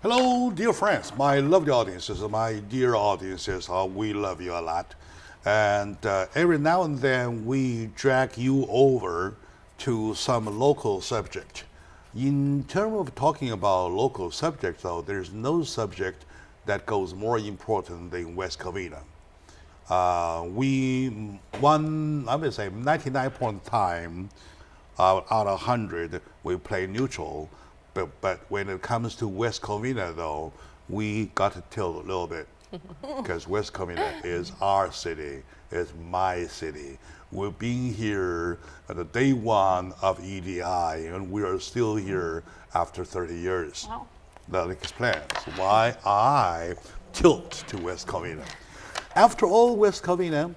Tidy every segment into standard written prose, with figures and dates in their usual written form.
Hello, dear friends, my lovely audiences, my dear audiences, we love you a lot. And every now and then we drag you over to some local subject. In terms of talking about local subjects, though, there's no subject that goes more important than West Covina. We won, I would say, 99% time out of 100, we play neutral. But when it comes to West Covina, though, we got to tilt a little bit because West Covina is our city, is my city. We've been here at the day one of EDI, and we are still here after 30 years. Wow. That explains why I tilt to West Covina. After all, West Covina,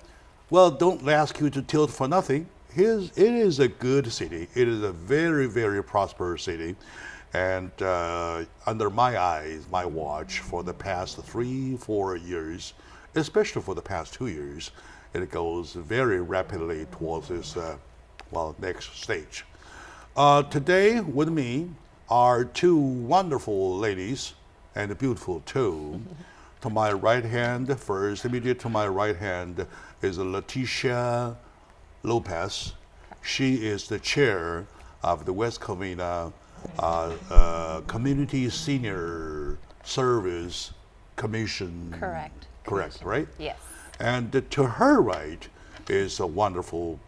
well, don't ask you to tilt for nothing. It is a good city. It is a very, very prosperous city. And under my eyes, my watch, for the past 3-4 years, especially for the past 2 years, it goes very rapidly towards its next stage. Today with me are two wonderful ladies, and beautiful too. To my right hand, first, immediate to my right hand is Leticia Lopez. She is the chair of the West Covina Community Senior Service Commission. Correct. Correct, right? Yes. And to her right is a wonderful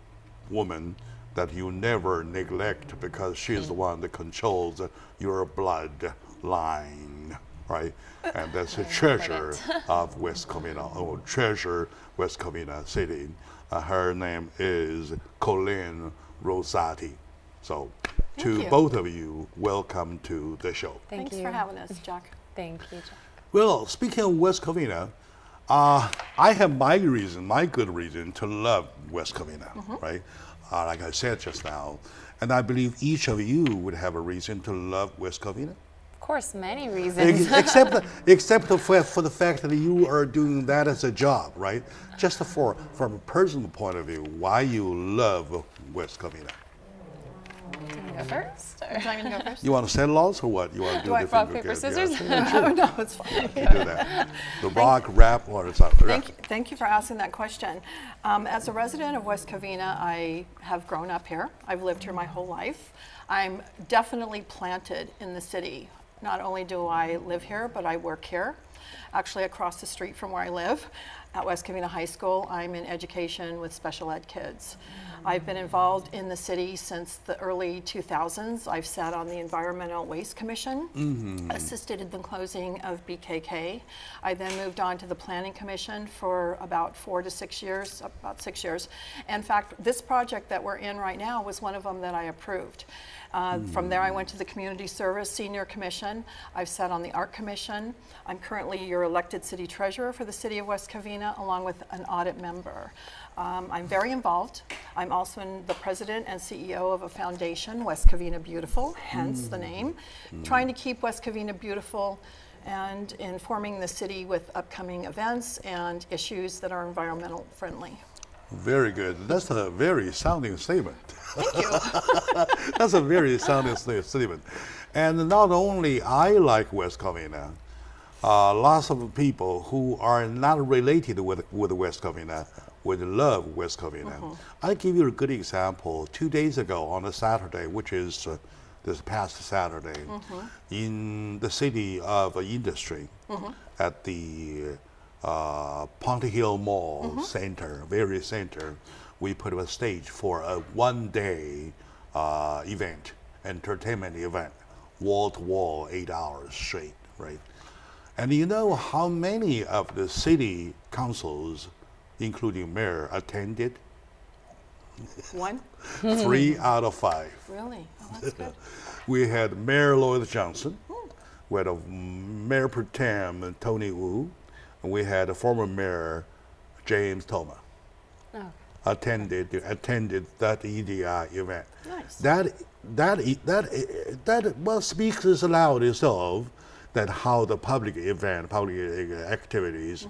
woman that you never neglect because she's the one that controls your bloodline, right? And that's the treasure of West Covina, or treasure West Covina City. Her name is Colleen Rosati. So, to both of you, welcome to the show. Thanks for having us, Jack. Thank you, Jack. Well, speaking of West Covina, I have my good reason to love West Covina, right? Like I said just now. And I believe each of you would have a reason to love West Covina. Of course, many reasons. Except for the fact that you are doing that as a job, right? Just from a personal point of view, why you love West Covina. Do you go first? Or? Would you like me to go first? You want to settle laws or what? You want to do I different? rock, paper, Yeah, scissors? sure. No, it's fine. You do that. The rock, rap, or something. Thank you for asking that question. As a resident of West Covina, I have grown up here. I've lived here my whole life. I'm definitely planted in the city. Not only do I live here, but I work here. Actually, across the street from where I live, at West Covina High School, I'm in education with special ed kids. I've been involved in the city since the early 2000s. I've sat on the Environmental Waste Commission, assisted in the closing of BKK. I then moved on to the Planning Commission for about 4 to 6 years, about 6 years. In fact, this project that we're in right now was one of them that I approved. From there, I went to the Community Service Senior Commission. I've sat on the Art Commission. I'm currently your elected city treasurer for the city of West Covina, along with an audit member. I'm very involved. I'm also the president and CEO of a foundation, West Covina Beautiful, hence the name, trying to keep West Covina beautiful and informing the city with upcoming events and issues that are environmental friendly. Very good. That's a very sounding statement. Thank you. That's a very sounding statement. And not only I like West Covina, lots of people who are not related with West Covina would love West Covina. I'll give you a good example. 2 days ago on a Saturday, which is this past Saturday, in the city of industry, at the Ponte Hill Mall center, very center, we put up a stage for a one-day event, entertainment event, wall-to-wall, 8 hours straight, right? And you know how many of the city councils, including mayor, attended? 1? 3 out of 5. Really? Oh, that's good. We had Mayor Lloyd Johnson, we had a Mayor Pro Tem Tony Wu, and we had a former Mayor James Toma. Oh. Attended that EDI event. Nice. That well speaks aloud itself that how the public activities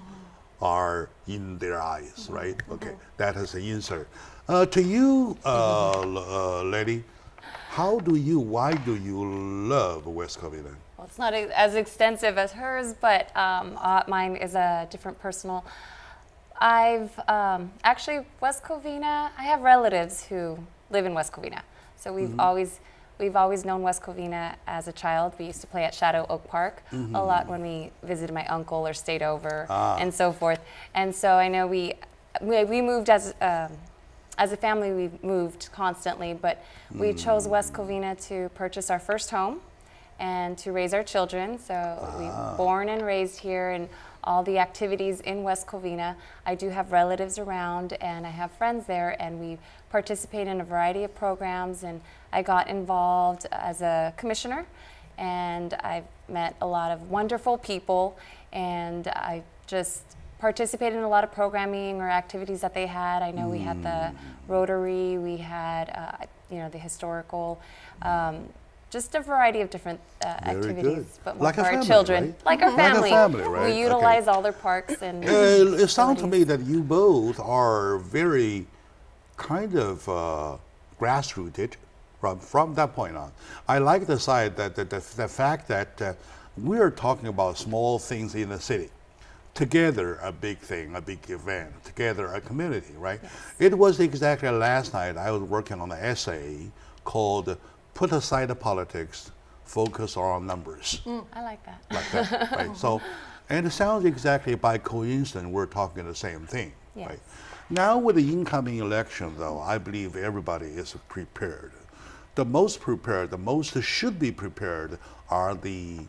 are in their eyes, right? Okay, that is an insert. To you, lady, why do you love West Covina? well, it's not as extensive as hers, but mine is a different personal. I've actually West Covina. I have relatives who live in West Covina, so we've always known West Covina as a child. We used to play at Shadow Oak Park a lot when we visited my uncle or stayed over and so forth. And so I know we moved as a family. We moved constantly, but we chose West Covina to purchase our first home and to raise our children. So we were born and raised here, and all the activities in West Covina. I do have relatives around, and I have friends there, and we participate in a variety of programs. And I got involved as a commissioner, and I've met a lot of wonderful people, and I just participated in a lot of programming or activities that they had. I know we had the Rotary, we had the historical, just a variety of different activities, good. but more Like for a our family, children, right? like our family. right? We utilize all their parks and. It sounds to me that you both are very kind of grassrooted from that point on. I like the side that the fact that we're talking about small things in the city. Together, a big thing, a big event. Together, a community, right? Yes. It was exactly last night I was working on an essay called "Put Aside the Politics, Focus on Numbers." I like that. Like that, right? So, and it sounds exactly by coincidence we're talking the same thing, Yes. right? Now with the incoming election, though, I believe everybody is prepared. The most prepared, the most should be prepared are the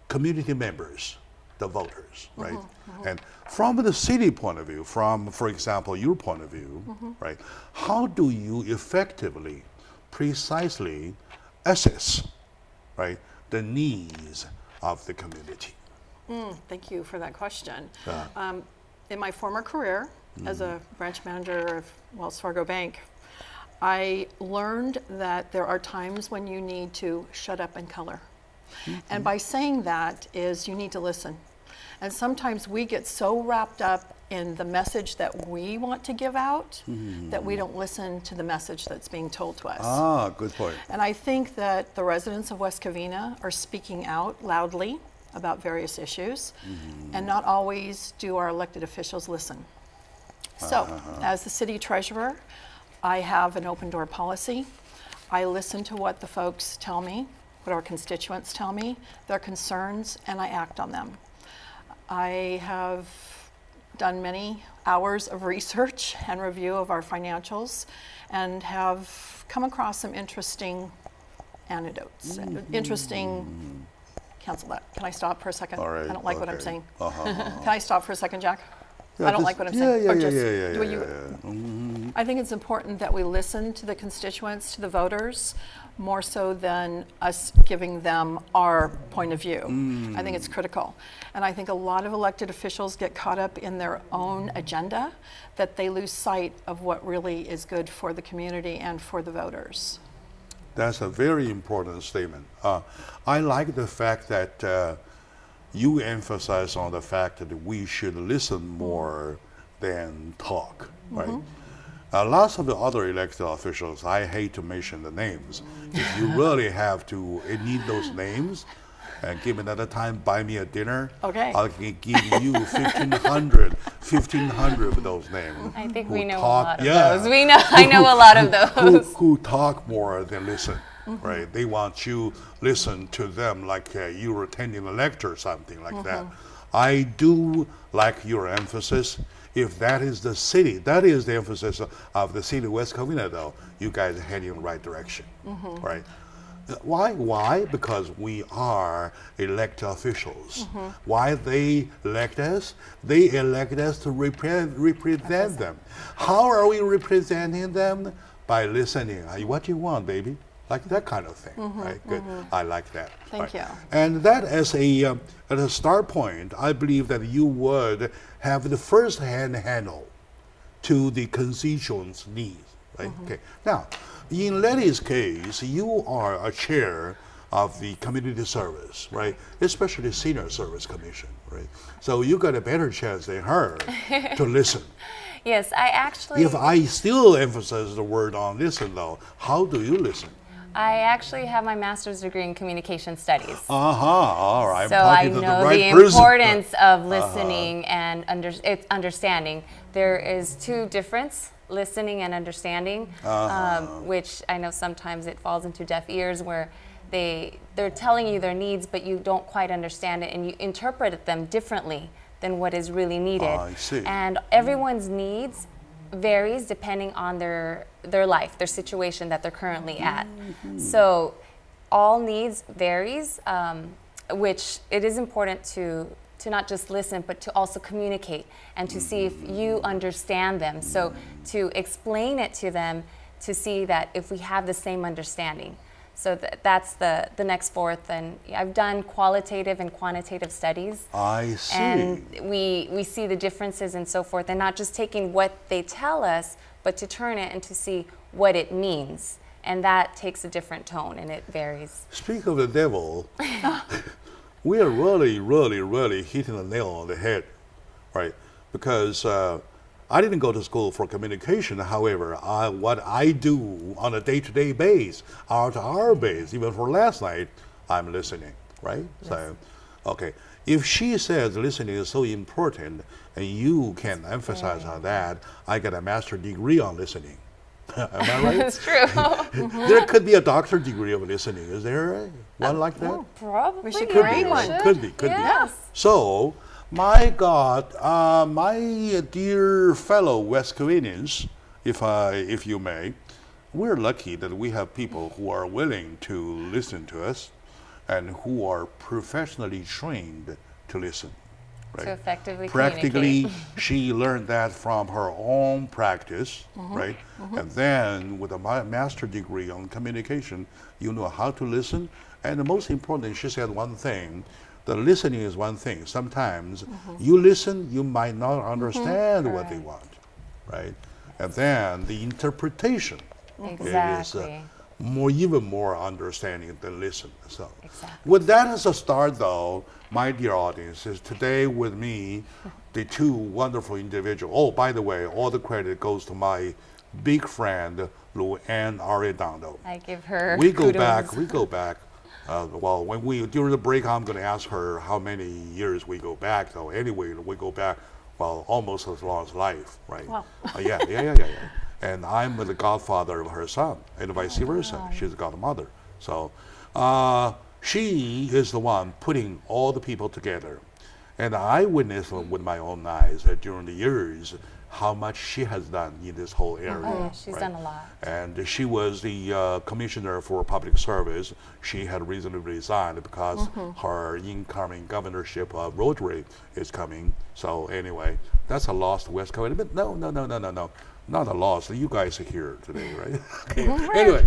community members, the voters, right? And from the city point of view, from, for example, your point of view, right? How do you effectively, precisely assess, right, the needs of the community? Thank you for that question. In my former career as a branch manager of Wells Fargo Bank, I learned that there are times when you need to shut up and color. And by saying that is you need to listen. And sometimes we get so wrapped up in the message that we want to give out that we don't listen to the message that's being told to us. Ah, good point. And I think that the residents of West Covina are speaking out loudly about various issues, and not always do our elected officials listen. So, as the city treasurer, I have an open door policy. I listen to what the folks tell me, what our constituents tell me, their concerns, and I act on them. I have done many hours of research and review of our financials and have come across some interesting anecdotes, cancel that. Can I stop for a second? All right, I don't like what I'm okay. saying. Can I stop for a second, Jack? Yeah, I don't just- like what I'm yeah, saying. yeah, Or yeah, just, yeah, do yeah, you- yeah. I think it's important that we listen to the constituents, to the voters, more so than us giving them our point of view. I think it's critical. And I think a lot of elected officials get caught up in their own agenda, that they lose sight of what really is good for the community and for the voters. That's a very important statement. I like the fact that you emphasize on the fact that we should listen more than talk, right? Lots of the other elected officials, I hate to mention the names. If you really have to need those names, and give me another time, buy me a dinner. Okay. I'll give you 1,500 of those names. I think who we know a talk- lot of yeah. those. I know a lot of those. Who talk more than listen, right? They want you listen to them like you were attending a lecture or something like that. I do like your emphasis. If that is the city, that is the emphasis of the city of West Covina, though, you guys are heading in the right direction, right? Why? Why? Because we are elected officials. Why they elect us? They elect us to represent them. How are we representing them? By listening. What you want, baby? Like that kind of thing, right? Good. I like that. Thank you. And that as a start point, I believe that you would have the first-hand handle to the constituents' needs, right? Okay. Now, in Letty's case, you are a chair of the community service, right? Especially senior service commission, right? So you got a better chance than her to listen. Yes, I actually. If I still emphasize the word on listen, though, how do you listen? I actually have my master's degree in communication studies. All right. So I'm I talking to know right the person. importance of listening and understanding. There is two difference, listening and understanding, which I know sometimes it falls into deaf ears where they're telling you their needs, but you don't quite understand it and you interpret them differently than what is really needed. I see. And everyone's needs varies depending on their life, their situation that they're currently at. So all needs varies, which it is important to not just listen, but to also communicate and to see if you understand them. So to explain it to them to see that if we have the same understanding. So that's the next fourth. And I've done qualitative and quantitative studies. I see. And we see the differences and so forth, and not just taking what they tell us, but to turn it and to see what it means. And that takes a different tone, and it varies. Speak of the devil, we are really hitting the nail on the head, right? Because I didn't go to school for communication. However, what I do on a day-to-day basis, hour-to-hour basis, even for last night, I'm listening, right? Yes. So, okay. If she says listening is so important, and you can emphasize on that, I got a master's degree on listening. Am I right? It's true. There could be a doctorate degree of listening. Is there one like that? Oh, probably. We should Could create be, one. right? Could be. Yes. So, my God, my dear fellow West Covinians, if you may, we're lucky that we have people who are willing to listen to us and who are professionally trained to listen. Right? To effectively Practically, communicate. she learned that from her own practice, right? And then with a master's degree on communication, you know how to listen. And the most important, she said one thing, the listening is one thing. Sometimes you listen, you might not understand what they want, right? And then the interpretation Exactly. is even more understanding than listen. So, Exactly. with that as a start, though, my dear audience, is today with me the two wonderful individuals. Oh, by the way, all the credit goes to my big friend, Luann Arredondo. I give her We go kudos. back. Well, during the break, I'm going to ask her how many years we go back. So anyway, we go back, well, almost as long as life, right? Wow. Yeah. And I'm the godfather of her son, and vice versa. She's the godmother. So she is the one putting all the people together. And I witnessed with my own eyes during the years how much she has done in this whole area. Oh, yeah, she's done a lot. And she was the commissioner for public service. She had recently resigned because her incoming governorship of Rotary is coming. So anyway, that's a loss to West Covina. But no, not a loss. You guys are here today, right? Okay. Anyway,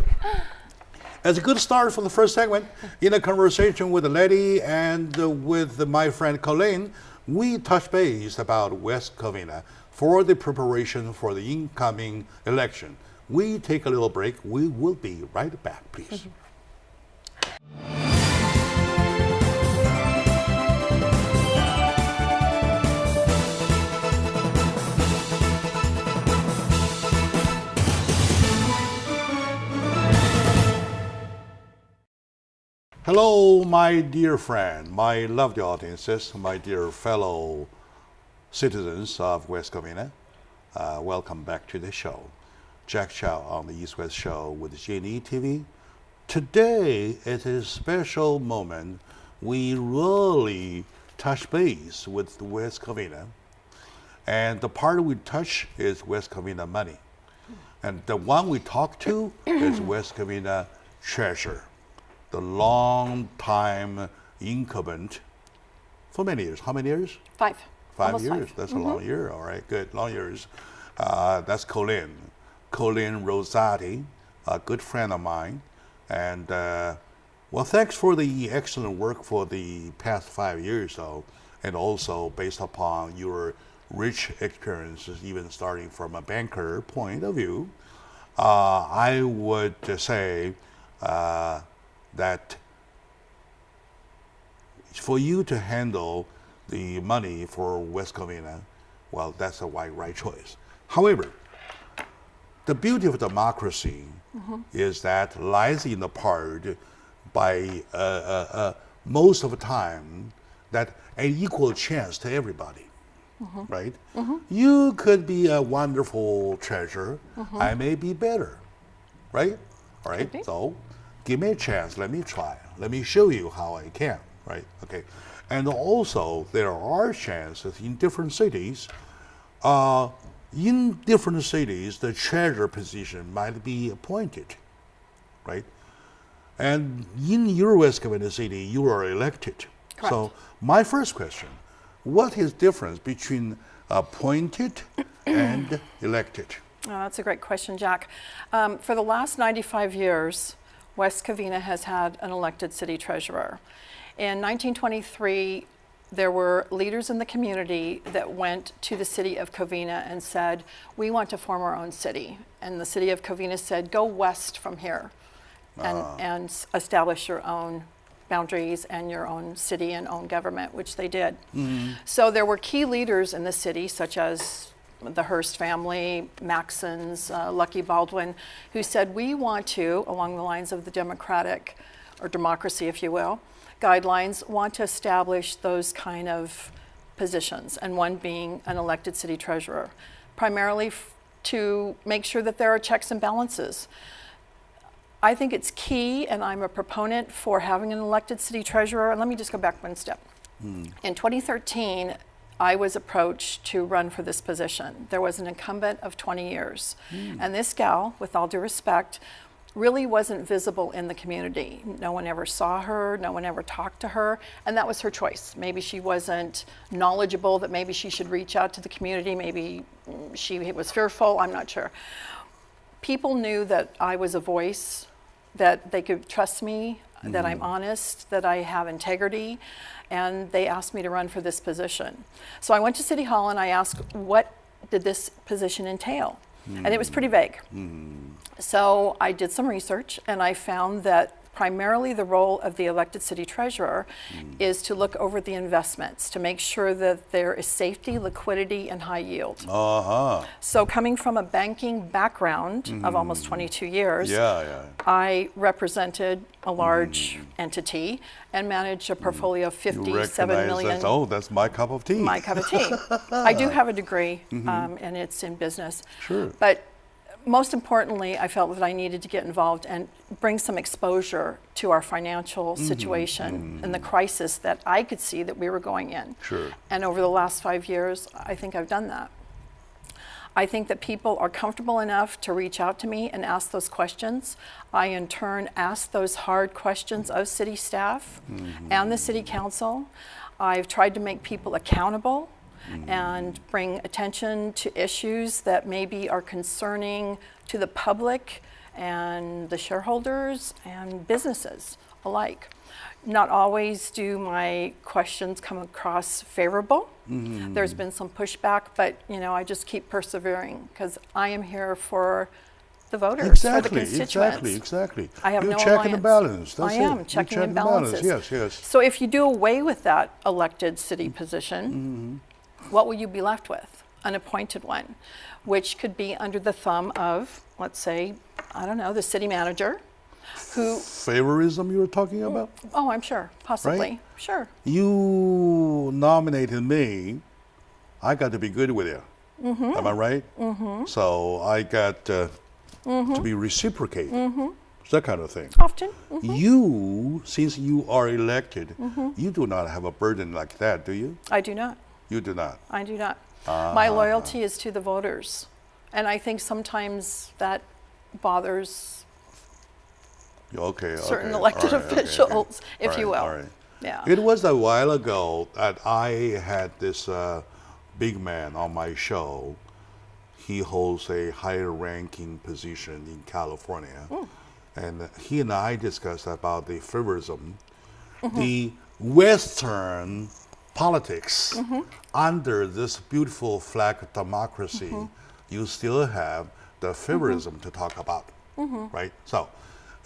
as a good start for the first segment, in a conversation with Letty and with my friend Colleen, we touched base about West Covina for the preparation for the incoming election. We take a little break. We will be right back, please. Hello, my dear friend, my lovely audiences, my dear fellow citizens of West Covina. Welcome back to the show. Jack Chow on the East West Show with J&E TV. Today is a special moment. We really touch base with West Covina. And the part we touch is West Covina money. And the one we talk to is West Covina treasurer, the long time incumbent for many years. How many years? 5. 5 Almost years. 5. That's a long year. All right, good. Long years. That's Colleen Rosati, a good friend of mine. And well, thanks for the excellent work for the past 5 years, though, and also based upon your rich experiences, even starting from a banker point of view. I would say that for you to handle the money for West Covina, well, that's a right choice. However, the beauty of democracy is that lies in the part by most of the time that an equal chance to everybody, right? You could be a wonderful treasurer. I may be better, right? All right. Could be. So, give me a chance. Let me try. Let me show you how I can, right? Okay. And also, there are chances in different cities. In different cities, the treasurer position might be appointed, right? And in your West Covina city, you are elected. Correct. So my first question, what is difference between appointed and elected? Oh, that's a great question, Jack. For the last 95 years, West Covina has had an elected city treasurer. In 1923, there were leaders in the community that went to the city of Covina and said, we want to form our own city. And the city of Covina said, go west from here and establish your own boundaries and your own city and own government, which they did. So there were key leaders in the city, such as the Hearst family, Maxons, Lucky Baldwin, who said, we want to, along the lines of the democratic, or democracy, if you will, guidelines, want to establish those kind of positions, and one being an elected city treasurer, primarily to make sure that there are checks and balances. I think it's key, and I'm a proponent for having an elected city treasurer. And let me just go back one step. In 2013, I was approached to run for this position. There was an incumbent of 20 years. And this gal, with all due respect, really wasn't visible in the community. No one ever saw her, no one ever talked to her, and that was her choice. Maybe she wasn't knowledgeable, that maybe she should reach out to the community, maybe she was fearful, I'm not sure. People knew that I was a voice, that they could trust me, that I'm honest, that I have integrity, and they asked me to run for this position. So I went to City Hall and I asked, what did this position entail? And it was pretty vague. So I did some research and I found that primarily the role of the elected city treasurer is to look over the investments, to make sure that there is safety, liquidity, and high yield. So coming from a banking background of almost 22 years, I represented a large entity and managed a portfolio of 57 million. That's my cup of tea. My cup of tea. I do have a degree, and it's in business. Sure. But most importantly, I felt that I needed to get involved and bring some exposure to our financial situation and the crisis that I could see that we were going in. Sure. And over the last 5 years, I think I've done that. I think that people are comfortable enough to reach out to me and ask those questions. I, in turn, ask those hard questions of city staff and the city council. I've tried to make people accountable and bring attention to issues that maybe are concerning to the public and the shareholders and businesses alike. Not always do my questions come across favorable. There's been some pushback, but I just keep persevering because I am here for the voters, for the constituents. Exactly. I have you no check alliance. and balance. That's I it. am checking and balances. Yes. So if you do away with that elected city position, what will you be left with? An appointed one, which could be under the thumb of, let's say, I don't know, the city manager, who... Favorism you were talking about? Oh, I'm sure, possibly, right? Sure. You nominated me, I got to be good with you. Am I right? So I got to be reciprocate. That kind of thing. Often. You, since you are elected, you do not have a burden like that, do you? I do not. You do not. I do not. My loyalty is to the voters. And I think sometimes that bothers certain elected officials, if you will. All right. Yeah. It was a while ago that I had this big man on my show. He holds a higher ranking position in California. And he and I discussed about the favorism, the Western politics. Under this beautiful flag of democracy, you still have the favorism to talk about, right? So,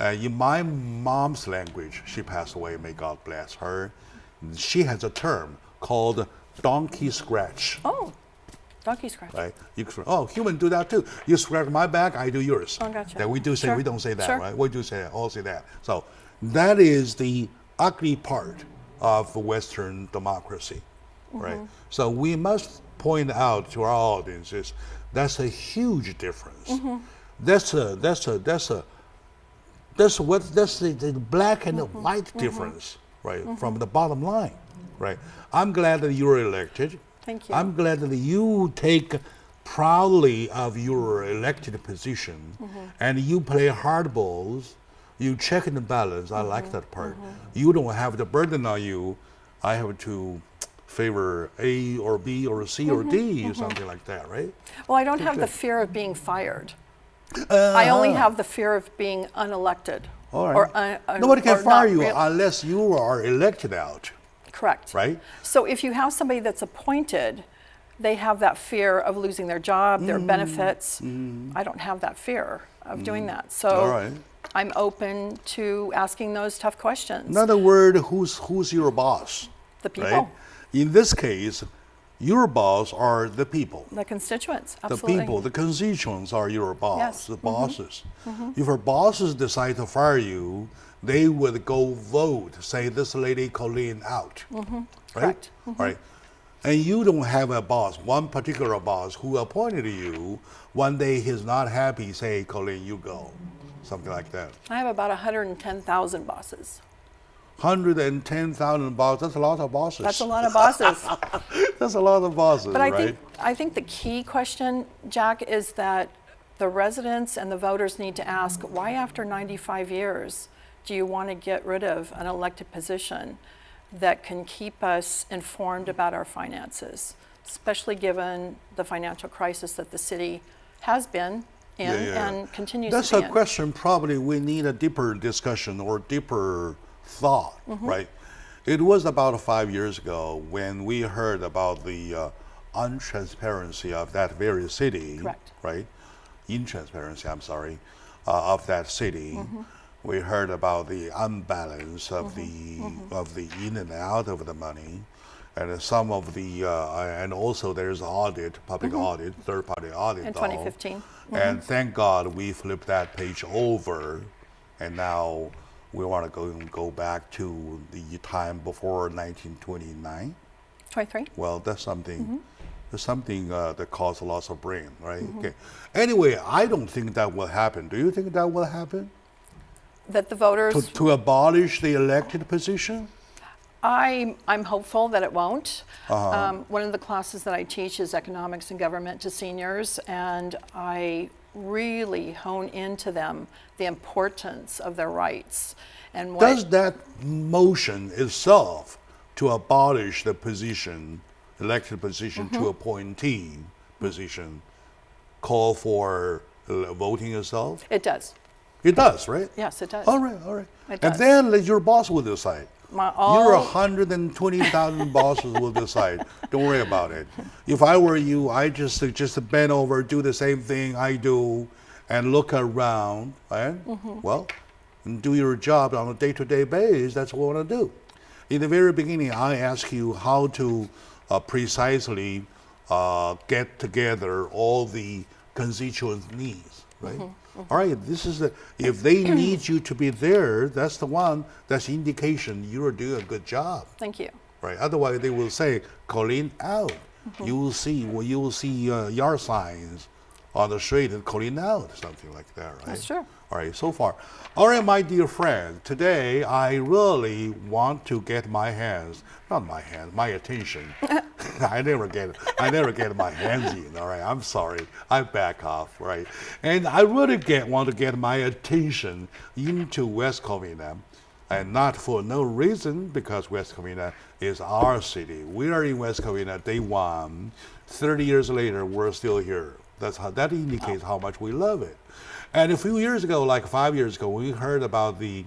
in my mom's language, she passed away, may God bless her, she has a term called donkey scratch. Oh. Donkey scratch. right? You human do that too. You scratch my back, I do yours. Oh, gotcha. That we do say, Sure. we don't say that, Sure. right? We do say that, all say that. So that is the ugly part of Western democracy, right? So we must point out to our audiences that's a huge difference. That's the black and the white difference, right? From the bottom line, right? I'm glad that you were elected. Thank you. I'm glad that you take proudly of your elected position and you play hardballs, you check and balance. I like that part. You don't have the burden on you. I have to favor A or B or C or D or something like that, right? Well, I don't have the fear of being fired. I only have the fear of being unelected. All right. Or, Nobody can or fire not you real- unless you are elected out, Correct. right? So if you have somebody that's appointed, they have that fear of losing their job, their benefits. I don't have that fear of doing that. So All right. I'm open to asking those tough questions. In other words, who's your boss? The people, Right? In this case, your boss are the people. the constituents, The absolutely. people, the constituents are your boss, Yes. the bosses. If your bosses decide to fire you, they would go vote, say this lady Colleen out, right? Correct. Right. And you don't have a boss, one particular boss who appointed you. One day he's not happy, say Colleen, you go, something like that. I have about 110,000 bosses. 110,000 bosses. That's a lot of bosses. That's a lot of bosses. That's a lot of bosses, But right? I think the key question, Jack, is that the residents and the voters need to ask, why after 95 years do you want to get rid of an elected position that can keep us informed about our finances, especially given the financial crisis that the city has been in and continues That's to be a in. question probably we need a deeper discussion or deeper thought, right? It was about 5 years ago when we heard about the untransparency of that very city, Correct. right? Intransparency, I'm sorry, of that city. We heard about the unbalance of the in and out of the money, and some of the and also there's audit, public audit, third-party audit In though. 2015. And thank God we flipped that page over, and now we want to go back to the time before 1929. 23? Well, that's something. There's something that caused loss of brain, right? Okay. Anyway, I don't think that will happen. Do you think that will happen? That the voters, To abolish the elected position? I'm hopeful that it won't. One of the classes that I teach is economics and government to seniors, and I really hone into them the importance of their rights. And what Does that motion itself to abolish the position, elected position to appointee position, call for voting itself? it does. It does, right? Yes, it does. All right, all right. It And does. then let your boss will decide. My- Your all- 120,000 bosses will decide. Don't worry about it. If I were you, I just bend over, do the same thing I do, and look around, right? Well, and do your job on a day-to-day basis. That's what I want to do. In the very beginning, I asked you how to precisely get together all the constituents' needs, right? All right, this is if they need you to be there, that's the one, that's indication you're doing a good job, Thank you. right? Otherwise, they will say, Colleen out. You will see yard signs on the street and Colleen out, something like that, right? That's true. All right, so far. All right, my dear friend, today I really want to get my hands, not my hands, my attention. I never get my hands in, all right? I'm sorry. I back off, right? And I really want to get my attention into West Covina, and not for no reason, because West Covina is our city. We are in West Covina day one. 30 years later, we're still here. That indicates how much we love it. And a few years ago, like 5 years ago, we heard about the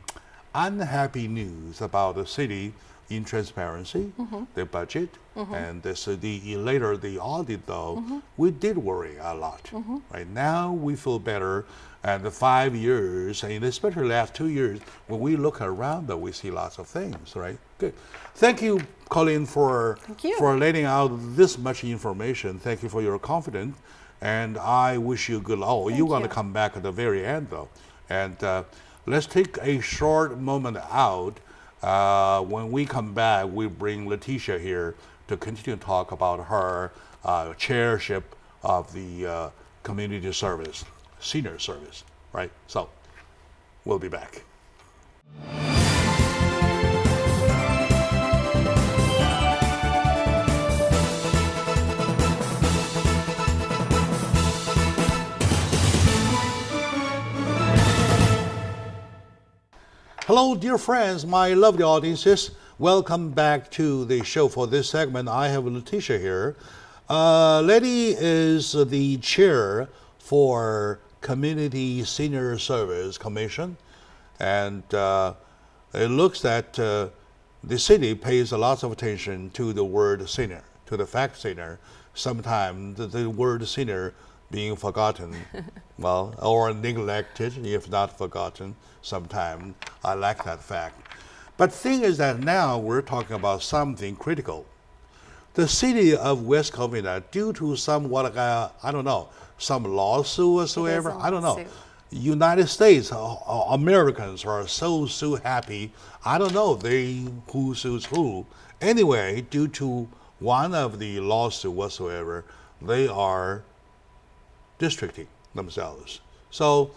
unhappy news about the city in transparency, the budget, and later the audit. Though we did worry a lot. Right now, we feel better. And the 5 years, and especially the last 2 years, when we look around, we see lots of things, right? Good. Thank you, Colleen, for letting out this much information. Thank you for your confidence, and I wish you good luck. Oh, you're going to come back at the very end, though. And let's take a short moment out. When we come back, we bring Letitia here to continue to talk about her chairship of the community service, senior service, right? So we'll be back. Hello, dear friends, my lovely audiences. Welcome back to the show. For this segment, I have Letitia here. Letty is the chair for Community Senior Service Commission, and it looks that the city pays a lot of attention to the word senior, to the fact senior. Sometimes the word senior being forgotten, well, or neglected, if not forgotten. Sometimes I like that fact. But thing is that now we're talking about something critical. The city of West Covina, due to somewhat, I don't know, some lawsuit whatsoever, I don't know. United States, Americans are so happy. I don't know who sues who. Anyway, due to one of the lawsuit whatsoever, they are districting themselves. So,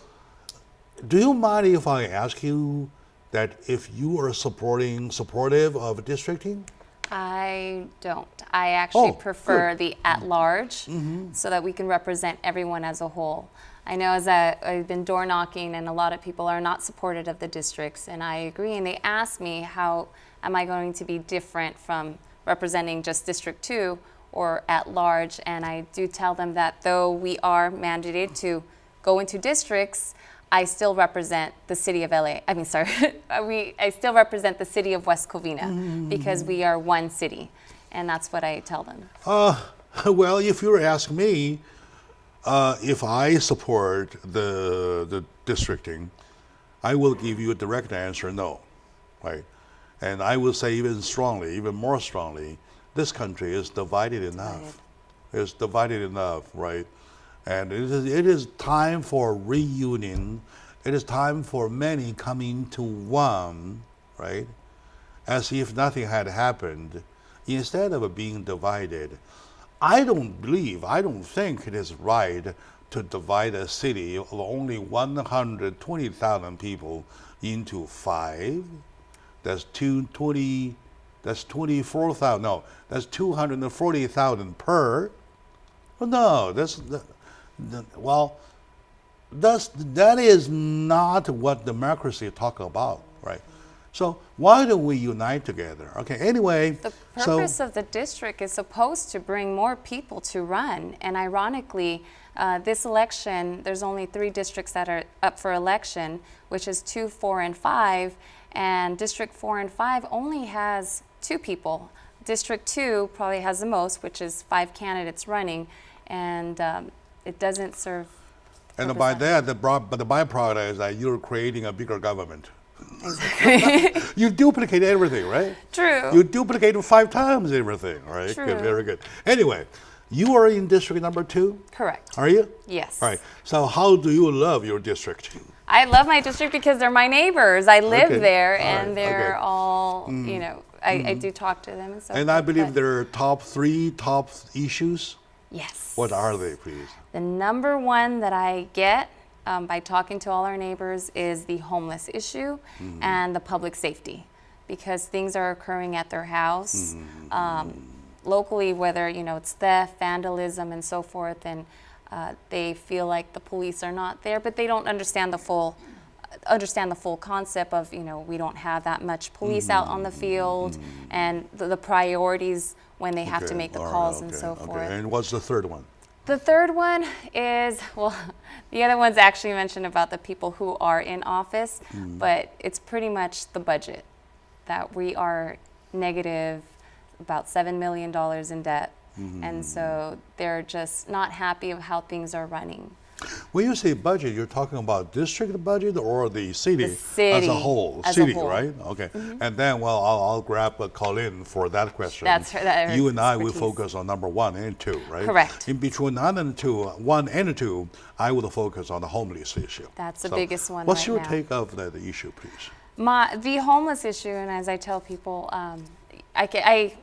do you mind if I ask you that if you are supportive of districting? I don't. I actually prefer the at-large so that we can represent everyone as a whole. I know as I've been door knocking and a lot of people are not supportive of the districts, and I agree, and they ask me how am I going to be different from representing just District 2 or at-large, and I do tell them that though we are mandated to go into districts, I still represent the city of LA. I mean, sorry, I still represent the city of West Covina because we are one city, and that's what I tell them. Well, if you were asking me, if I support the districting, I will give you a direct answer, no, right? And I will say even more strongly, this country is divided enough. It's divided enough, right? And it is time for reunion. It is time for many coming to one, right? As if nothing had happened, instead of being divided. I don't think it is right to divide a city of only 120,000 people into 5. That's 24,000. No, that's 240,000 per. No, that is not what democracy talk about, right? So why don't we unite together? Okay, anyway. The purpose of the district is supposed to bring more people to run. And ironically, this election, there's only 3 districts that are up for election, which is 2, 4, and 5. And District 4 and 5 only has 2 people. District 2 probably has the most, which is 5 candidates running. And it doesn't serve. And by that, the byproduct is that you're creating a bigger government. Exactly. You duplicate everything, right? True. You duplicate 5 times everything, right? True. Good, very good. Anyway, you are in district number 2? Correct. Are you? Yes. All right. So how do you love your district? I love my district because they're my neighbors. I live Okay. there, All and right. they're Okay. all, you know, I do talk to them and so And forth, I believe but- there are top 3 issues. Yes. What are they, please? The number one that I get by talking to all our neighbors is the homeless issue and the public safety, because things are occurring at their house locally, whether it's theft, vandalism, and so forth, and they feel like the police are not there, but they don't understand the full concept of we don't have that much police out on the field, and the priorities when they have to make the calls and so forth. And what's the third one? The third one is, well, the other one's actually mentioned about the people who are in office, but it's pretty much the budget, that we are negative about $7 million in debt. And so they're just not happy of how things are running. When you say budget, you're talking about district budget or the city, as city a whole? as a City, whole. right? Okay. And then, well, I'll grab a call in for that question. That's her You and I will expertise. focus on number 1 and 2, right? Correct. In between 1 and 2, I will focus on the homeless issue. That's the biggest one What's right your now. take of that issue, please? The homeless issue, and as I tell people, I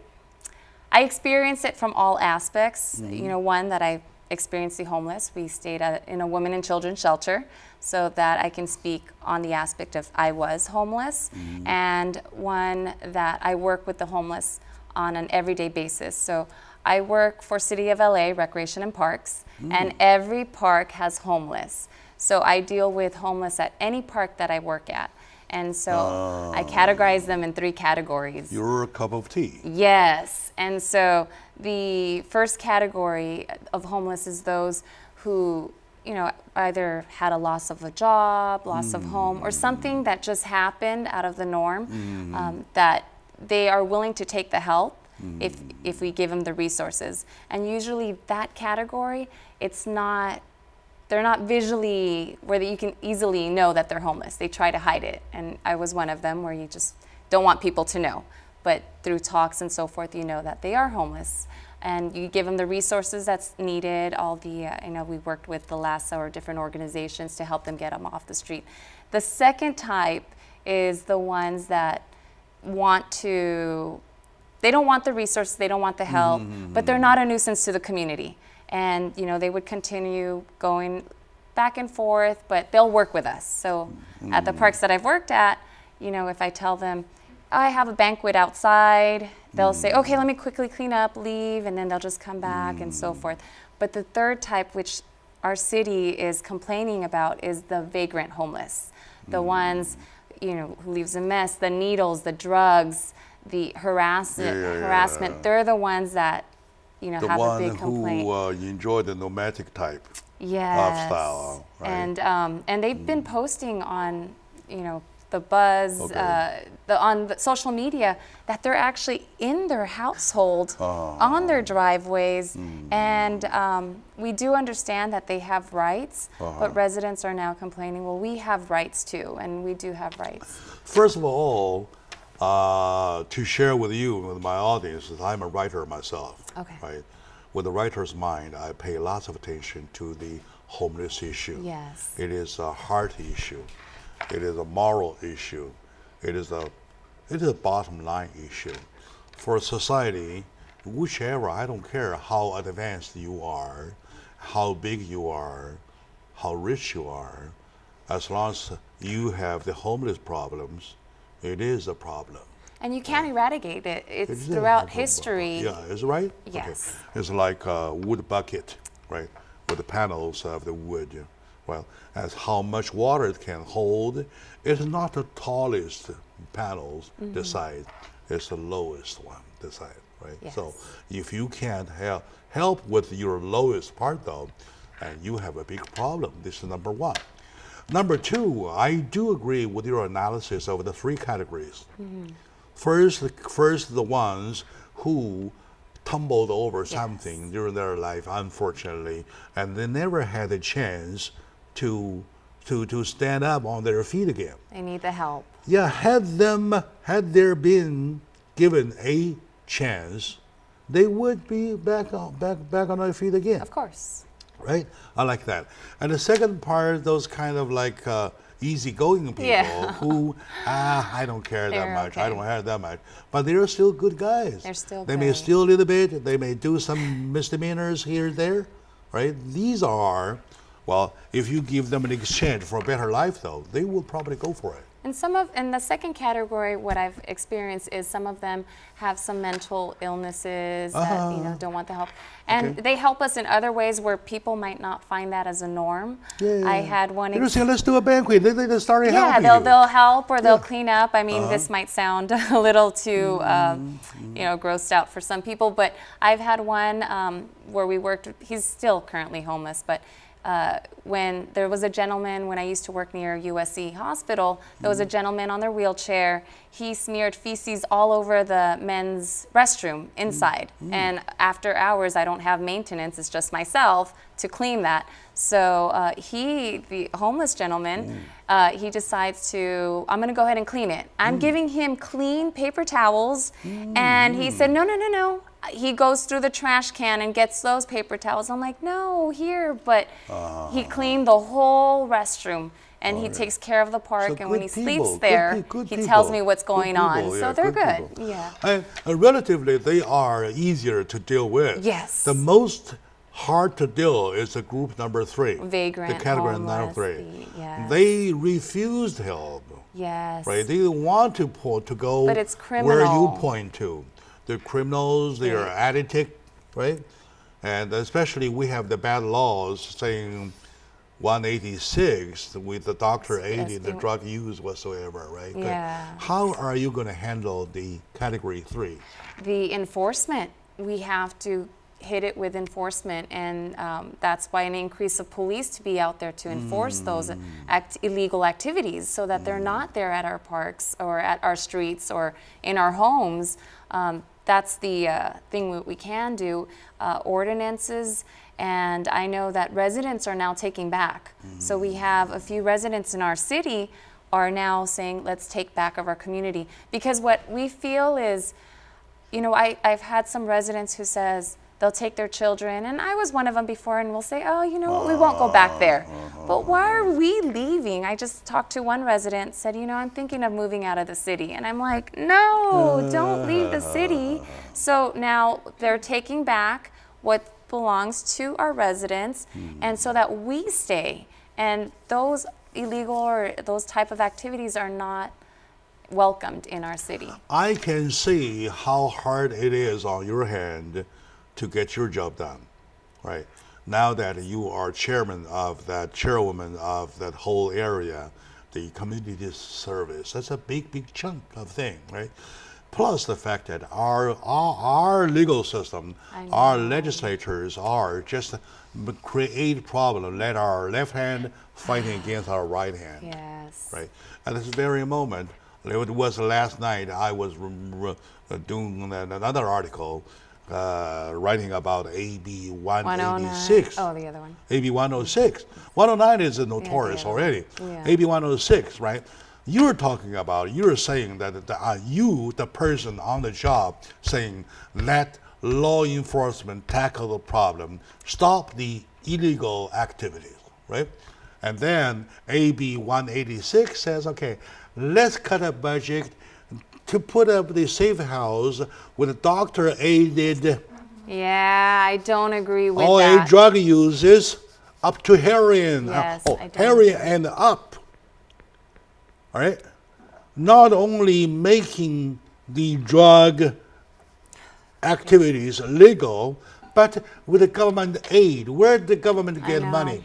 experience it from all aspects. You know, one, that I experienced the homeless. We stayed in a women and children shelter, so that I can speak on the aspect of I was homeless, and one that I work with the homeless on an everyday basis. So I work for City of LA Recreation and Parks, and every park has homeless. So I deal with homeless at any park that I work at. And so I categorize them in 3 categories. Your cup of tea. Yes. And so the first category of homeless is those who, you know, either had a loss of a job, loss of home, or something that just happened out of the norm, that they are willing to take the help if we give them the resources. And usually that category, they're not visually where you can easily know that they're homeless. They try to hide it. And I was one of them, where you just don't want people to know. But through talks and so forth, you know that they are homeless. And you give them the resources that's needed. We worked with the LASA or different organizations to help them get them off the street. The second type is the ones that they don't want the resources, they don't want the help, but they're not a nuisance to the community. And, you know, they would continue going back and forth, but they'll work with us. So at the parks that I've worked at, you know, if I tell them, I have a banquet outside, they'll say, okay, let me quickly clean up, leave, and then they'll just come back and so forth. But the third type, which our city is complaining about, is the vagrant homeless. The ones, you know, who leaves a mess, the needles, the drugs, the harassment. They're the ones that, you know, have a big complaint. The one who enjoy the nomadic type Yes. lifestyle, right? And they've been posting on, you know, the buzz, Okay. on the social media, that they're actually in their household, on their driveways, and we do understand that they have rights, but residents are now complaining, well, we have rights too, and we do have rights. First of all, to share with you, with my audience, is I'm a writer myself. Okay. Right? With a writer's mind, I pay lots of attention to the homeless issue. Yes. It is a heart issue. It is a moral issue. It is a bottom line issue. For society, whichever, I don't care how advanced you are, how big you are, how rich you are, as long as you have the homeless problems, it is a problem. And you can't eradicate it. It's It is throughout a history. Yeah, is it right? Yes. Okay. It's like a wood bucket, right? With the panels of the wood. Yeah. Well, as how much water it can hold, it's not the tallest panels decide, it's the lowest one decide, right? Yes. So if you can't help with your lowest part though, and you have a big problem. This is number one. Number two, I do agree with your analysis of the 3 categories. First, the ones who tumbled over something during their life, unfortunately, and they never had a chance to stand up on their feet again. They need the help. Yeah, had there been given a chance, they would be back on their feet again. Of course. Right? I like that. And the second part, those kind of like easygoing people who, I don't care that They're much. I okay. don't have that much. But they're still good guys. They're still They may good. steal a little bit. They may do some misdemeanors here and there. Right? These are, well, if you give them an exchange for a better life, though, they will probably go for it. And the second category, what I've experienced is some of them have some mental illnesses that don't want the help, and they help us in other ways where people might not find that as a norm. I had one. They say, let's do a banquet. They start helping you. Yeah, they'll help or they'll clean up. I mean, this might sound a little too, grossed out for some people, but I've had one where we worked. He's still currently homeless, but. When there was a gentleman, when I used to work near USC Hospital, there was a gentleman on their wheelchair. He smeared feces all over the men's restroom inside. And after hours, I don't have maintenance, it's just myself to clean that. So the homeless gentleman, he decides I'm going to go ahead and clean it. I'm giving him clean paper towels, and he said, no. He goes through the trash can and gets those paper towels. I'm like, no, here. But he cleaned the whole restroom, and he takes care of the park. So and when he good people, sleeps there, good he people, tells me what's good going people, on. yeah, So they're good. people. Yeah. And relatively, they are easier to deal with. Yes. The most hard to deal is the group number 3. Vagrant, the category homeless, number 3. yes. They refused help. Yes. Right? They want to go But it's where you criminal. point to. They're criminals, they are addict, right? And especially we have the bad laws saying 186 with the doctor aiding the drug use whatsoever, right? Yeah. How are you going to handle the category 3? The enforcement, we have to hit it with enforcement, and that's why an increase of police to be out there to enforce those illegal activities so that they're not there at our parks or at our streets or in our homes. That's the thing we can do. Ordinances, and I know that residents are now taking back. So we have a few residents in our city are now saying, let's take back of our community. Because what we feel is, I've had some residents who says, they'll take their children, and I was one of them before, and we'll say, oh, you know what, we won't go back there. But why are we leaving? I just talked to one resident, said, I'm thinking of moving out of the city. And I'm like, no, don't leave the city. So now they're taking back what belongs to our residents, and so that we stay. And those illegal or those type of activities are not welcomed in our city. I can see how hard it is on your hand to get your job done, right? Now that you are chairwoman of that whole area, the community service, that's a big chunk of thing, right? Plus the fact that our legal system, our legislators are just create problem, let our left hand fighting against our right hand. Yes. Right? At this very moment, it was last night, I was doing another article writing about AB 186. Oh, the other one. AB 106. 109 is notorious already. Yeah. AB 106, right? You're saying that the person on the job, saying let law enforcement tackle the problem, stop the illegal activities, right? And then AB 186 says, okay, let's cut a budget to put up the safe house with doctor-aided Yeah, I don't agree with OA that. drug uses up to heroin. Yes, I don't heroin agree. and up. All right? Not only making the drug activities legal, but with the government aid. Where did the government get know. money?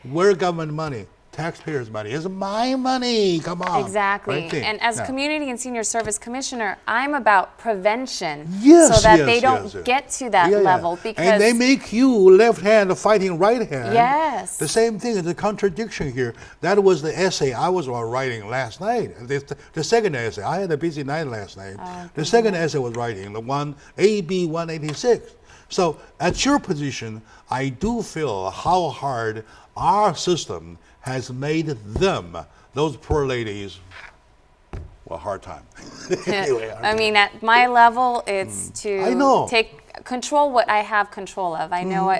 Where government money? Taxpayers' money. It's my money. Come on. Exactly. Right there. And as Yeah. community and senior service commissioner, I'm about prevention. Yes, so that yes, they don't yes. get to that Yeah, yeah. level. Because And they make you left hand fighting right hand. Yes. The same thing, the contradiction here. That was the essay I was writing last night. The second essay. I had a busy night last night. The second essay was writing, the one AB 186. So at your position, I do feel how hard our system has made them, those poor ladies, a hard time. Anyway, I mean, at my level, it's I know. take control what I have control of. I know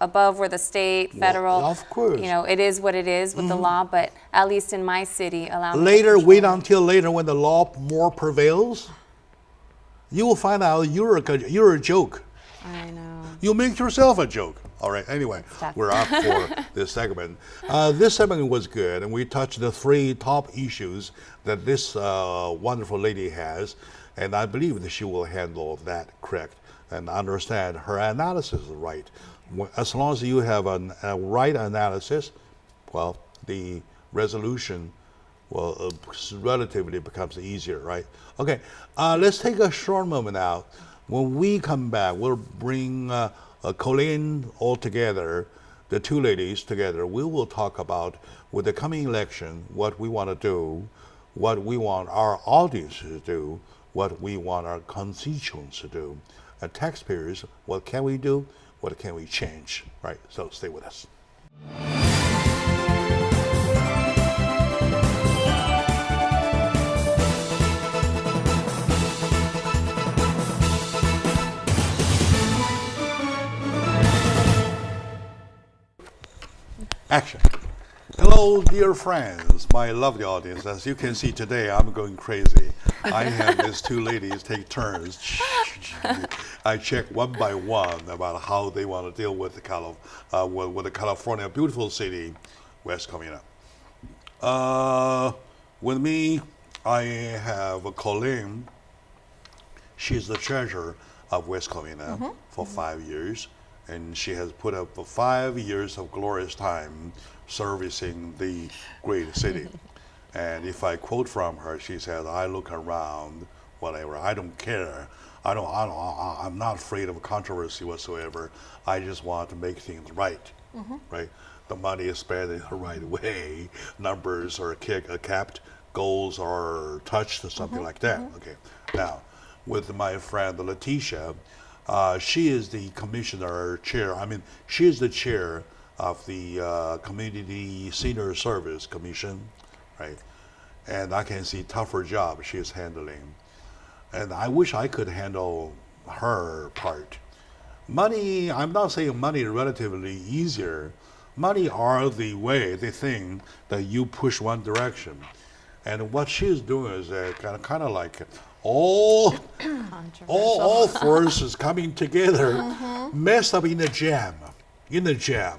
above where the state, federal, of course. It is what it is with the law, but at least in my city, allow me to Later, control wait it. until later when the law more prevails, you will find out you're a joke. I know. You make yourself a joke. All right, anyway, tough. we're up for this segment. This segment was good, and we touched the 3 top issues that this wonderful lady has, and I believe that she will handle that correct and understand her analysis is right. As long as you have a right analysis, well, the resolution will relatively becomes easier, right? Okay, let's take a short moment now. When we come back, we'll bring Colleen all together, the 2 ladies together. We will talk about, with the coming election, what we want to do, what we want our audience to do, what we want our constituents to do. And taxpayers, what can we do? What can we change? Right? So stay with us. Action. Hello, dear friends, my lovely audience. As you can see today, I'm going crazy. I have these two ladies take turns. I check one by one about how they want to deal with the California, beautiful city, West Covina. With me, I have Colleen. She's the treasurer of West Covina for 5 years. And she has put up for 5 years of glorious time servicing the great city. And if I quote from her, she says, "I look around, whatever. I don't care. I'm not afraid of controversy whatsoever. I just want to make things right, right? The money is spent in the right way. Numbers are capped. Goals are touched, or something like that." Okay. Now, with my friend Letitia. She is the commissioner chair. She is the chair of the Community Senior Service Commission, right? And I can see tougher job she is handling. And I wish I could handle her part. Money, I'm not saying money is relatively easier. Money are the thing that you push one direction. And what she is doing is kind of like all forces coming together, messed up in a jam,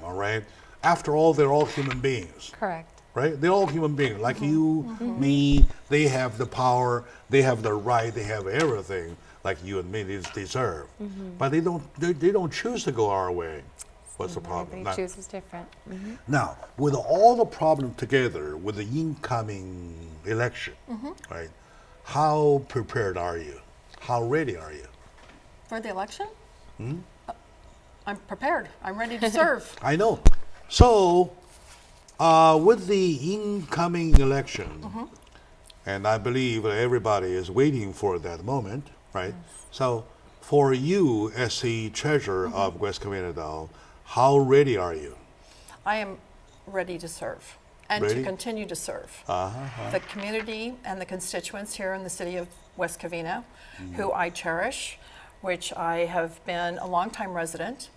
all right? After all, they're all human beings. Correct. Right? They're all human beings, like you, me. They have the power, they have the right, they have everything, like you and me deserve. But they don't choose to go our way. What's the problem? Everybody chooses different. Now, with all the problems together, with the incoming election, right? How prepared are you? How ready are you? For the election? I'm prepared. I'm ready to serve. I know. So, with the incoming election, and I believe everybody is waiting for that moment, right? So, for you as the treasurer of West Covina, how ready are you? I am ready to serve and Ready? to continue to serve the community and the constituents here in the city of West Covina, who I cherish, which I have been a longtime resident.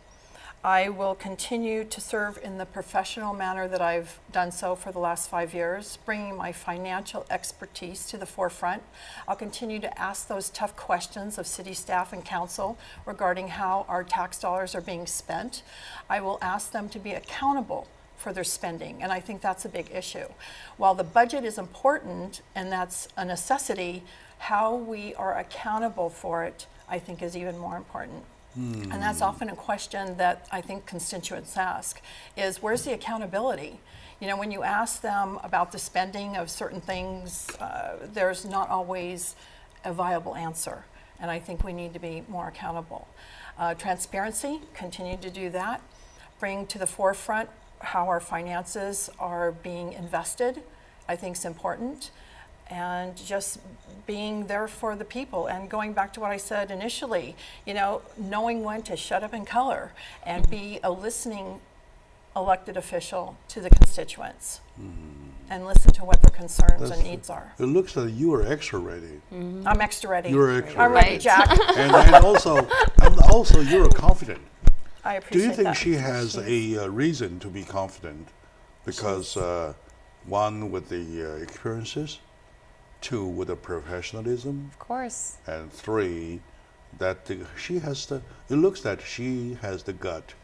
I will continue to serve in the professional manner that I've done so for the last 5 years, bringing my financial expertise to the forefront. I'll continue to ask those tough questions of city staff and council regarding how our tax dollars are being spent. I will ask them to be accountable for their spending, and I think that's a big issue. While the budget is important and that's a necessity, how we are accountable for it, I think, is even more important. And that's often a question that I think constituents ask, is where's the accountability? You know, when you ask them about the spending of certain things, there's not always a viable answer. And I think we need to be more accountable. Transparency, continue to do that. Bring to the forefront how our finances are being invested, I think is important. And just being there for the people, and going back to what I said initially, you know, knowing when to shut up and color and be a listening elected official to the constituents and listen to what their concerns and needs are. It looks like you are extra ready. I'm extra ready. You're extra I'm ready. ready, Jack. And also you're confident. I Do appreciate you think that. she has a reason to be confident? Because one, with the experiences, two, with the professionalism, Of course. and three, that she has the. It looks that she has the gut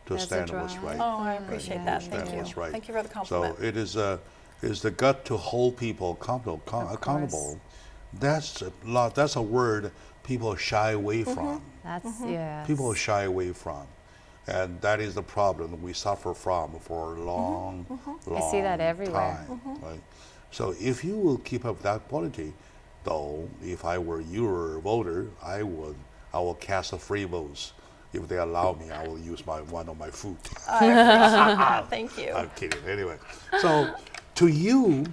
to Has a stand what's drive. right. Oh, I appreciate that. Stand Thank you. what's right. Thank you for the So compliment. it is the gut to hold people accountable. That's a lot. That's a word people shy away from. That's, yeah. People shy away from. And that is the problem we suffer from for a long, long I see that everywhere. time. Right? So if you will keep up that quality, though, if I were your voter, I will cast a free votes. If they allow me, I will use one of my food. I appreciate that. Thank you. I'm kidding. Anyway, so to you,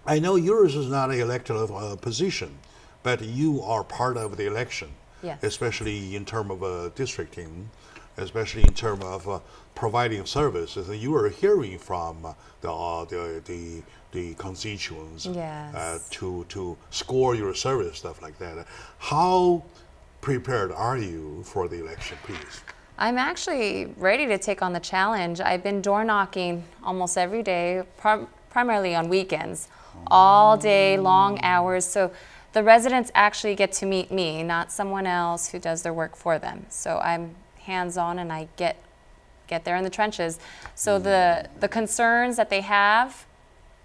I know yours is not an elected position, but you are part of the election, Yes. especially in terms of districting. especially in terms of providing services. And you are hearing from the constituents Yes. to score your service, stuff like that. How prepared are you for the election, please? I'm actually ready to take on the challenge. I've been door knocking almost every day, primarily on weekends, all day, long hours. So the residents actually get to meet me, not someone else who does their work for them. So I'm hands-on and I get there in the trenches. So the concerns that they have,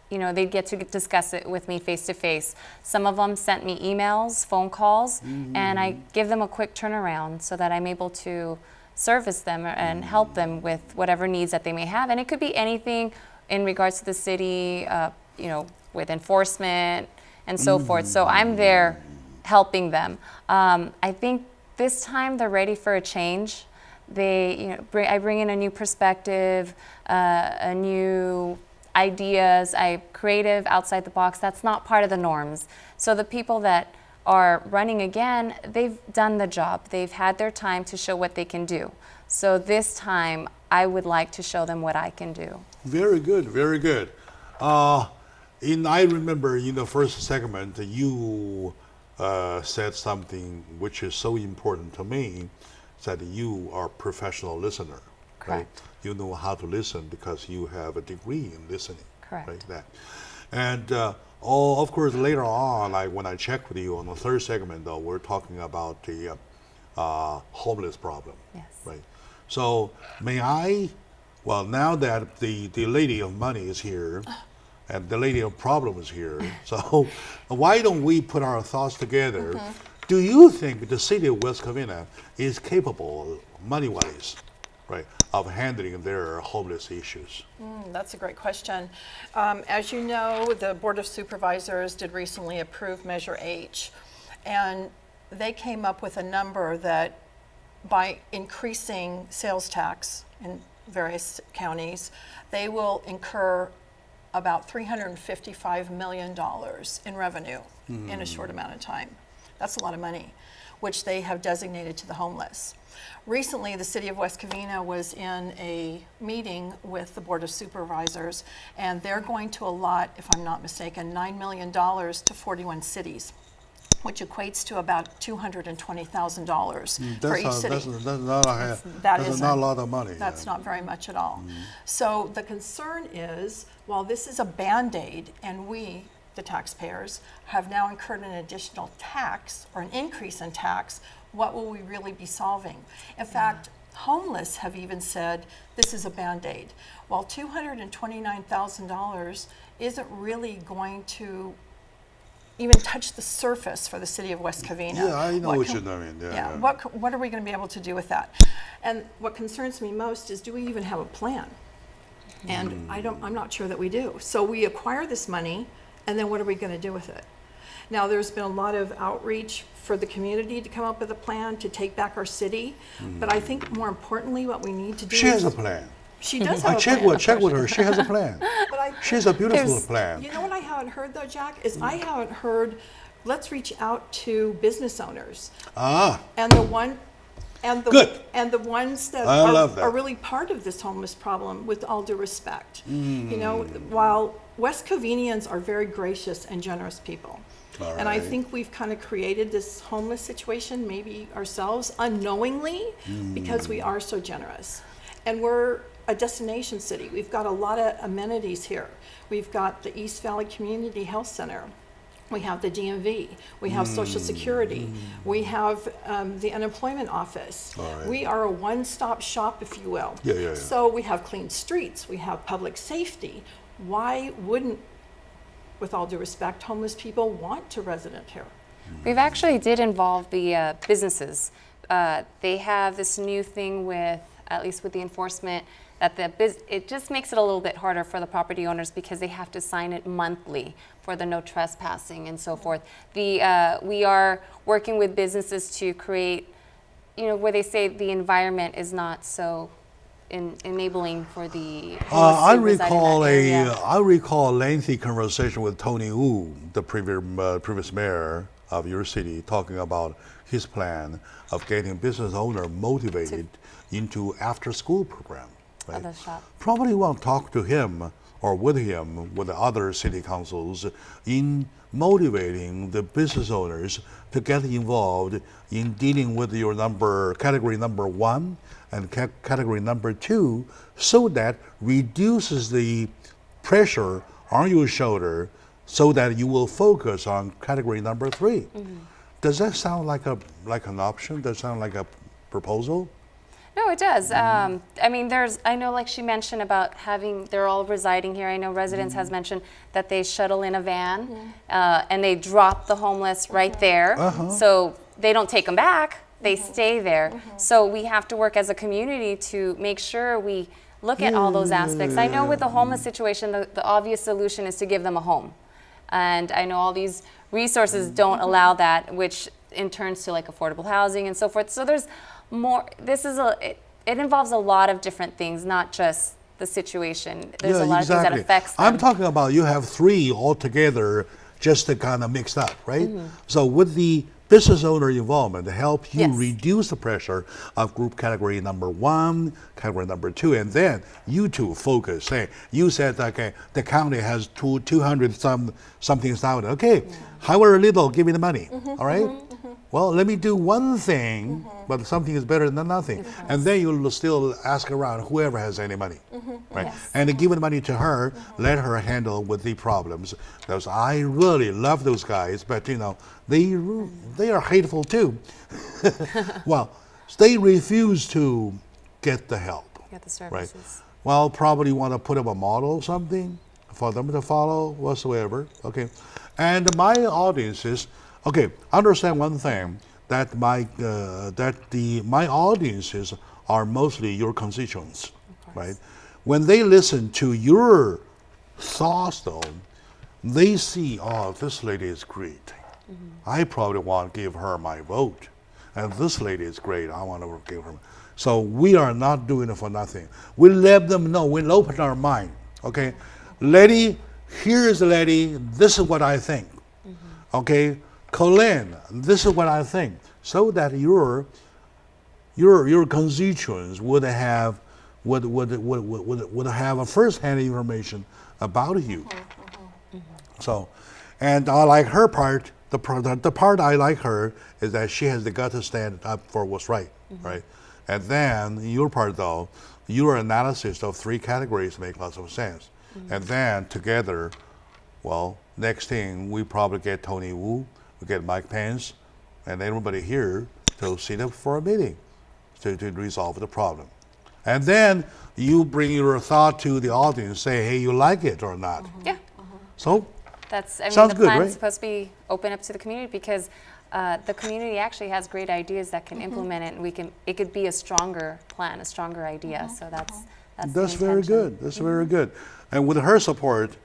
they get to discuss it with me face to face. Some of them sent me emails, phone calls, and I give them a quick turnaround so that I'm able to service them and help them with whatever needs that they may have. And it could be anything in regards to the city, with enforcement and so forth. So I'm there helping them. I think this time they're ready for a change. I bring in a new perspective, a new ideas, creative, outside the box. That's not part of the norms. So the people that are running again, they've done the job. They've had their time to show what they can do. So this time, I would like to show them what I can do. Very good, very good. I remember in the first segment, you said something which is so important to me, that you are a professional listener. Correct. Right? You know how to listen because you have a degree in listening. Correct. Right? That. And of course, later on, like when I checked with you on the third segment, though, we're talking about the homeless problem. Yes. Right. So now that the lady of money is here, and the lady of problem is here, so why don't we put our thoughts together? Do you think the city of West Covina is capable, money-wise, right, of handling their homeless issues? That's a great question. As you know, the Board of Supervisors did recently approve Measure H, and they came up with a number that by increasing sales tax in various counties, they will incur about $355 million in revenue in a short amount of time. That's a lot of money, which they have designated to the homeless. Recently, the city of West Covina was in a meeting with the Board of Supervisors, and they're going to allot, if I'm not mistaken, $9 million to 41 cities, which equates to about $220,000 for each city. That's not a lot of money. That's not very much at all. So the concern is, while this is a Band-Aid, and we, the taxpayers, have now incurred an additional tax or an increase in tax, what will we really be solving? In fact, homeless have even said this is a Band-Aid. While $229,000 isn't really going to even touch the surface for the city of West Covina. Yeah, I know what you mean. Yeah. What are we going to be able to do with that? And what concerns me most is, do we even have a plan? And I'm not sure that we do. So we acquire this money, and then what are we going to do with it? Now, there's been a lot of outreach for the community to come up with a plan to take back our city. But I think more importantly, what we need to do She has a plan. She does have a check plan. check with her. She has a plan. But She has a beautiful plan. You know what I haven't heard though, Jack, is I haven't heard, let's reach out to business owners. And the one and the Good. and the ones that I love that. are really part of this homeless problem, with all due respect. You know, while West Covinians are very gracious and generous people. All And I right. think we've kind of created this homeless situation, maybe ourselves, unknowingly, because we are so generous. And we're a destination city. We've got a lot of amenities here. We've got the East Valley Community Health Center. We have the DMV. We have Social Security. We have the unemployment office. All right. We are a one-stop shop, if you will. Yeah. So we have clean streets. We have public safety. Why wouldn't, with all due respect, homeless people want to resident here? We've actually did involve the businesses. They have this new thing with, at least with the enforcement, that it just makes it a little bit harder for the property owners because they have to sign it monthly for the no trespassing and so forth. We are working with businesses to create, where they say the environment is not so enabling for the I homeless to reside in that area. recall a lengthy conversation with Tony Wu, the previous mayor of your city talking about his plan of getting business owner motivated into after-school program. Right? Other shop. Probably want to talk to him or with him with the other city councils in motivating the business owners to get involved in dealing with your category number 1 and category number 2, so that reduces the pressure on your shoulder, so that you will focus on category number 3. Does that sound like an option? Does that sound like a proposal? No, it does. I mean, I know, like she mentioned about they're all residing here. I know residents has mentioned that they shuttle in a van and they drop the homeless right there. So they don't take them back, they stay there. So we have to work as a community to make sure we look at all those aspects. I know with the homeless situation, the obvious solution is to give them a home. And I know all these resources don't allow that, which in turns to like affordable housing and so forth. So there's more, it involves a lot of different things, not just the situation. There's a lot of things that affects them. I'm talking about you have 3 altogether just to kind of mixed up, right? So with the business owner involvement to help you reduce the pressure of group category number 1, category number 2, and then you two focus. Say, you said, okay, the county has 200 something thousand. Okay, however little, give me the money. All right. Well, let me do one thing, but something is better than nothing. And then you'll still ask around whoever has any money, right? Yes. And give the money to her, let her handle with the problems. Because I really love those guys, but you know, they are hateful too. Well, they refuse to get the help. Get the Right. services. Well, probably want to put up a model or something for them to follow whatsoever. Okay. And my audiences, okay, understand one thing, that my audiences are mostly your constituents, right? When they listen to your thoughts though, they see, oh, this lady is great. I probably want to give her my vote. And this lady is great, I want to give her. So we are not doing it for nothing. We let them know, we'll open our mind, okay? Lady, here is the lady, this is what I think, okay? Colleen, this is what I think. So that your constituents would have a first-hand information about you. So, and I like her part. The part I like her is that she has the gut to stand up for what's right, right? And then your part though, your analysis of 3 categories make lots of sense. And then together, well, next thing we probably get Tony Wu, we get Mike Pence, and everybody here to sit up for a meeting to resolve the problem. And then you bring your thought to the audience, say, hey, you like it or not. Yeah. So That's, sounds the good, plan right? is supposed to be open up to the community because the community actually has great ideas that can implement it, and it could be a stronger plan, a stronger idea. So that's the very intention. good. That's very good. And with her support,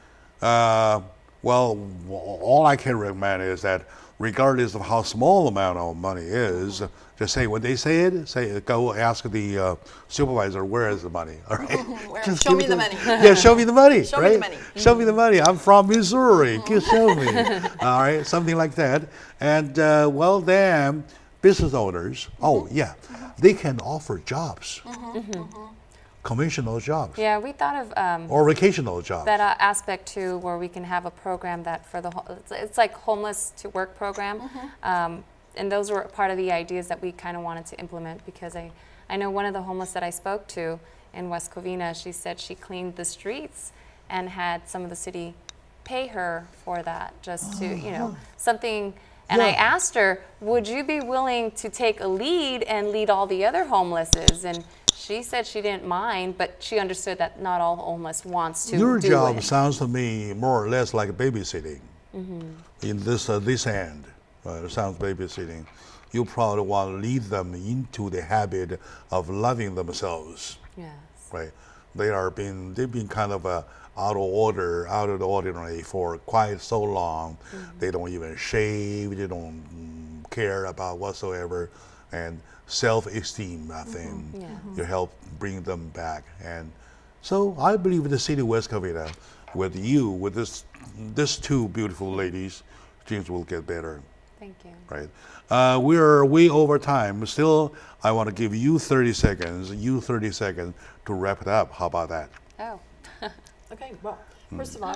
well, all I can recommend is that regardless of how small amount of money is, just say when they say it, go ask the supervisor, where is the money? All right. Just Show give me it the to- money. Yeah, show me the money. Show me right? the money. Show me the money. I'm from Missouri. Just show me. All right, something like that. And well, then business owners, they can offer jobs, conventional jobs, Yeah, we thought of or vocational jobs. that aspect too, where we can have a program that for it's like homeless to work program, and those were part of the ideas that we kind of wanted to implement because I know one of the homeless that I spoke to in West Covina, she said she cleaned the streets and had some of the city pay her for that just to something. And I Yeah. asked her, would you be willing to take a lead and lead all the other homelesses? And she said she didn't mind, but she understood that not all homeless wants to Your do job it. sounds to me more or less like babysitting. In this end, it sounds babysitting. You probably want to lead them into the habit of loving themselves, Yes. right? They've been kind of out of the ordinary for quite so long. They don't even shave. They don't care about whatsoever, and self-esteem. I think Yeah. you help bring them back. And so I believe the city of West Covina, with you, with this 2 beautiful ladies, things will get better. Thank you. Right. We're way over time. Still, I want to give you 30 seconds. To wrap it up. How about that? Oh. Okay, well, first of all,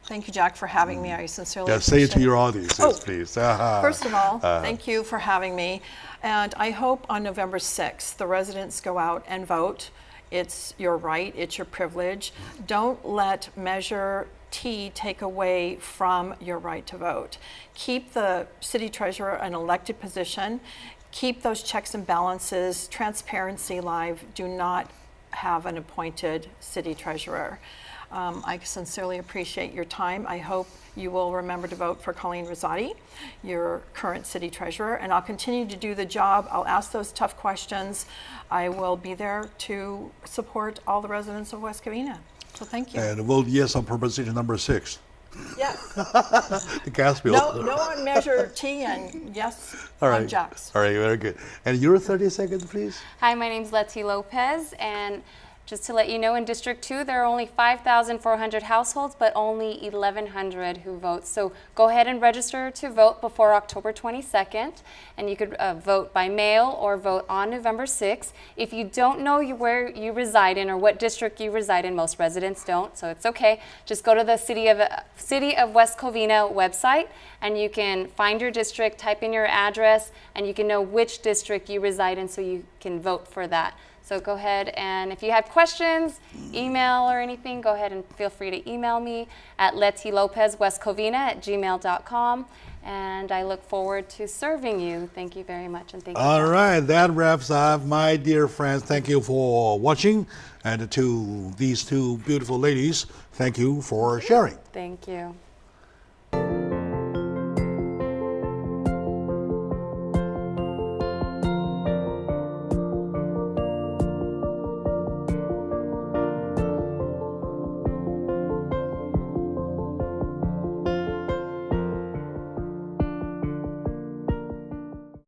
thank you, Jack, for having me. I sincerely Yeah, say it to appreciate your audience, please. First of all, thank you for having me. And I hope on November 6th, the residents go out and vote. It's your right, it's your privilege. Don't let Measure T take away from your right to vote. Keep the city treasurer an elected position. Keep those checks and balances, transparency live. Do not have an appointed city treasurer. I sincerely appreciate your time. I hope you will remember to vote for Colleen Rosati, your current city treasurer, and I'll continue to do the job. I'll ask those tough questions. I will be there to support all the residents of West Covina. So thank you. And vote yes on proposition number 6. Yes. The gas bill. No on Measure T and yes All on right. Jack's. All right, very good. And your 30 seconds, please. Hi, my name's Letty Lopez, and just to let you know, in District 2, there are only 5,400 households, but only 1,100 who vote. So go ahead and register to vote before October 22nd, and you could vote by mail or vote on November 6th. If you don't know where you reside in or what district you reside in, most residents don't, so it's okay. Just go to the City of West Covina website, and you can find your district, type in your address, and you can know which district you reside in so you can vote for that. So go ahead, and if you have questions, email or anything, go ahead and feel free to email me at lettylopezwestcovina@gmail.com, and I look forward to serving you. Thank you very much, and thank you. All right, that wraps up. My dear friends, thank you for watching. And to these two beautiful ladies, thank you for sharing. Thank you.